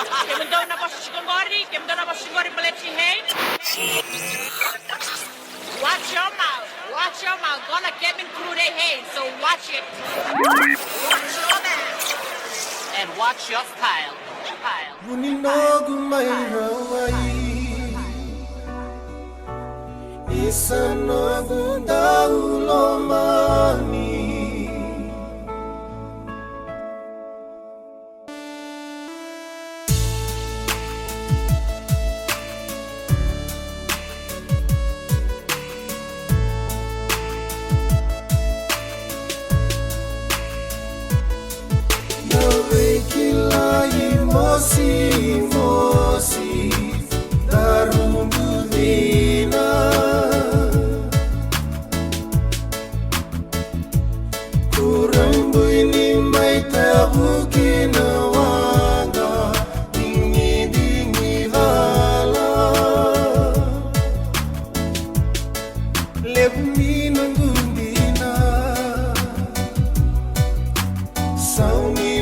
Kemendo na Boshingori, Kemendo na Boshingori Balechi Hay. Watch your mouth. Watch your mouth. Gonna get me through their hay, so watch it. Watch your mouth. And watch your style. Muninogu mai Hawaii Isanogu daulomani Mosi, mosi, darumudina Kurambu ini maitahukina wanga Dingi dingi hala Lebmi nangundina Sauni